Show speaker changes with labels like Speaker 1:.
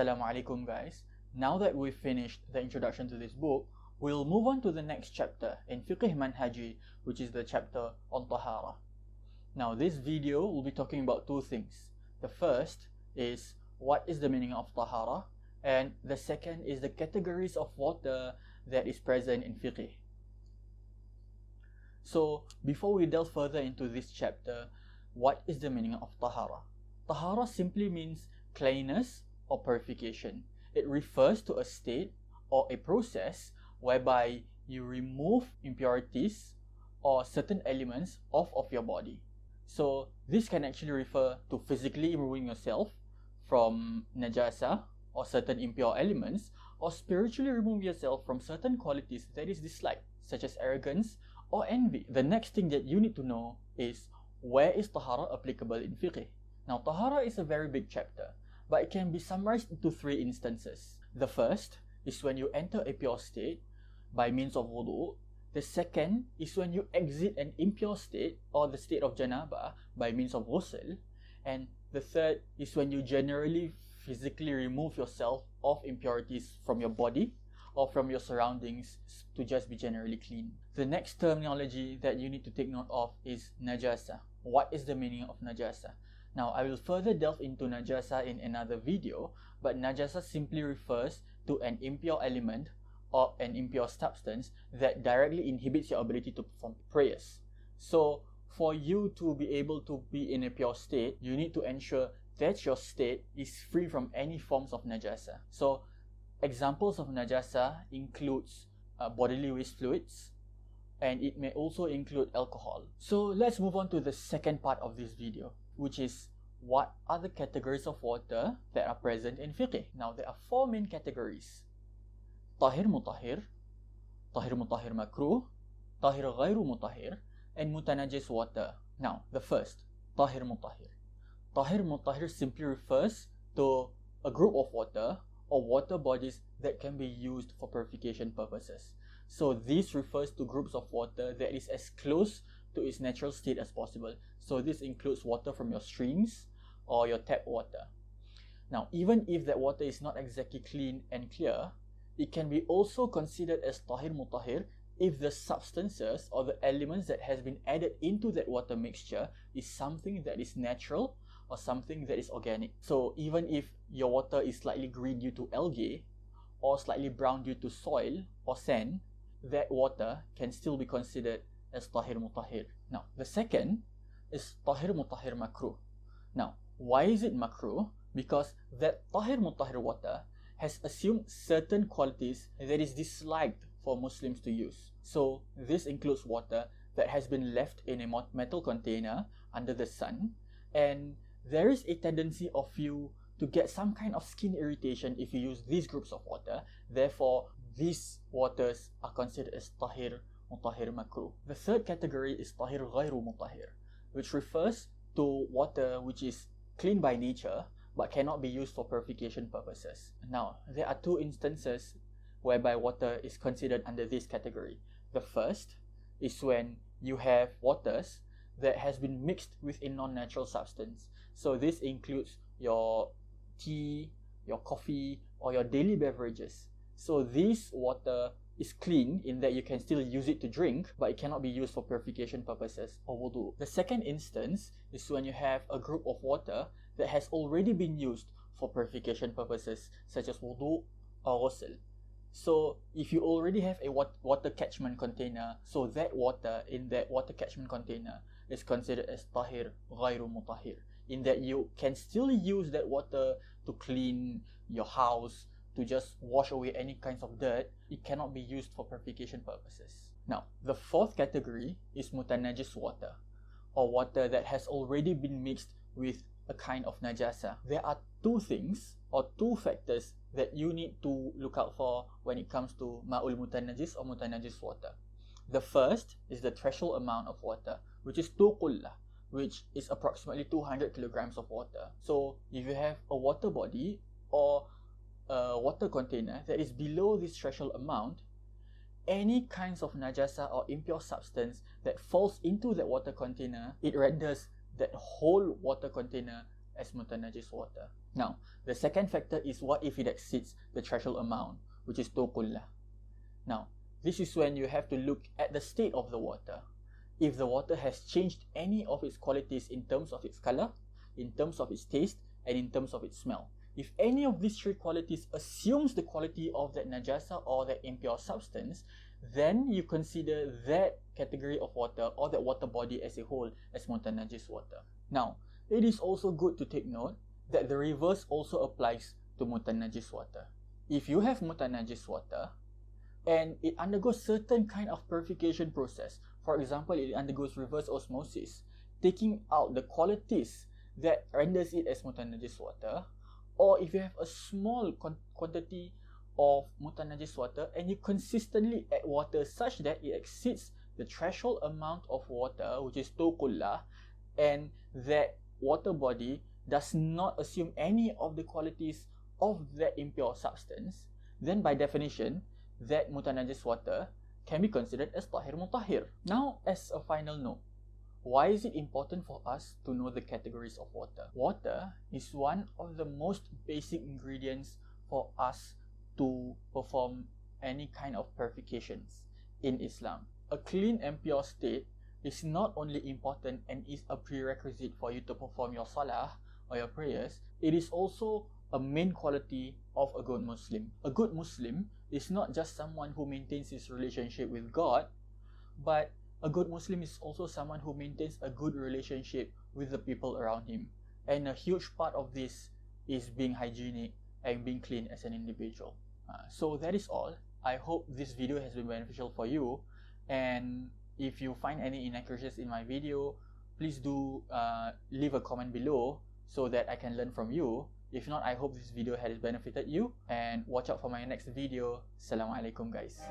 Speaker 1: Assalamu alaikum guys. Now that we've finished the introduction to this book, we'll move on to the next chapter in Fiqh Manhaji, which is the chapter on Taharah. Now this video will be talking about two things. The first is what is the meaning of Taharah, and the second is the categories of water that is present in Fiqh. So before we delve further into this chapter, what is the meaning of Taharah? Taharah simply means cleanliness or purification. It refers to a state or a process whereby you remove impurities or certain elements off of your body. So this can actually refer to physically removing yourself from najasa or certain impure elements, or spiritually remove yourself from certain qualities that is disliked, such as arrogance or envy. The next thing that you need to know is, where is Taharah applicable in Fiqh? Now Taharah is a very big chapter, but it can be summarized into three instances. The first is when you enter a pure state by means of wudu. The second is when you exit an impure state or the state of janabah by means of ghusl. And the third is when you generally physically remove yourself of impurities from your body or from your surroundings to just be generally clean. The next terminology that you need to take note of is najasa. What is the meaning of najasa? Now I will further delve into najasa in another video, but najasa simply refers to an impure element or an impure substance that directly inhibits your ability to perform prayers. So for you to be able to be in a pure state, you need to ensure that your state is free from any forms of najasa. So examples of najasa includes bodily waste fluids, and it may also include alcohol. So let's move on to the second part of this video, which is what are the categories of water that are present in fiqh. Now there are four main categories: tahir mutahhir, tahir mutahhir makruh, tahir ghairu mutahhir, and mutanajis water. Now the first, tahir mutahhir. Tahir mutahhir simply refers to a group of water or water bodies that can be used for purification purposes. So this refers to groups of water that is as close to its natural state as possible. So this includes water from your streams or your tap water. Now even if that water is not exactly clean and clear, it can be also considered as tahir mutahhir if the substances or the elements that has been added into that water mixture is something that is natural or something that is organic. So even if your water is slightly green due to algae or slightly brown due to soil or sand, that water can still be considered as tahir mutahhir. Now the second is tahir mutahhir makruh. Now why is it makruh? Because that tahir mutahhir water has assumed certain qualities that is disliked for Muslims to use. So this includes water that has been left in a metal container under the sun, and there is a tendency of you to get some kind of skin irritation if you use these groups of water. Therefore, these waters are considered as tahir mutahhir makruh. The third category is tahir ghairu mutahhir, which refers to water which is clean by nature but cannot be used for purification purposes. Now, there are two instances whereby water is considered under this category. The first is when you have waters that has been mixed with a non-natural substance. So this includes your tea, your coffee, or your daily beverages. So this water is clean in that you can still use it to drink, but it cannot be used for purification purposes or wudu. The second instance is when you have a group of water that has already been used for purification purposes, such as wudu or ghusl. So if you already have a water catchment container, so that water in that water catchment container is considered as tahir ghairu mutahhir, in that you can still use that water to clean your house, to just wash away any kinds of dirt. It cannot be used for purification purposes. Now, the fourth category is mutanajis water, or water that has already been mixed with a kind of najasa. There are two things or two factors that you need to look out for when it comes to ma'ul mutanajis or mutanajis water. The first is the threshold amount of water, which is 2 qullah, which is approximately 200 kilograms of water. So if you have a water body or a water container that is below this threshold amount, any kinds of najasa or impure substance that falls into that water container, it renders that whole water container as mutanajis water. Now, the second factor is what if it exceeds the threshold amount, which is tuqullah. Now, this is when you have to look at the state of the water. If the water has changed any of its qualities in terms of its color, in terms of its taste, and in terms of its smell. If any of these three qualities assumes the quality of that najasa or that impure substance, then you consider that category of water or that water body as a whole as mutanajis water. Now, it is also good to take note that the reverse also applies to mutanajis water. If you have mutanajis water and it undergoes certain kind of purification process, for example, it undergoes reverse osmosis, taking out the qualities that renders it as mutanajis water, or if you have a small quantity of mutanajis water and you consistently add water such that it exceeds the threshold amount of water, which is tuqullah, and that water body does not assume any of the qualities of that impure substance, then by definition, that mutanajis water can be considered as tahir mutahhir. Now, as a final note, why is it important for us to know the categories of water? Water is one of the most basic ingredients for us to perform any kind of purifications in Islam. A clean and pure state is not only important and is a prerequisite for you to perform your salah or your prayers, it is also a main quality of a good Muslim. A good Muslim is not just someone who maintains his relationship with God, but a good Muslim is also someone who maintains a good relationship with the people around him. And a huge part of this is being hygienic and being clean as an individual. So that is all. I hope this video has been beneficial for you. And if you find any inaccuracies in my video, please do leave a comment below so that I can learn from you. If not, I hope this video has benefited you, and watch out for my next video. Assalamualaikum guys.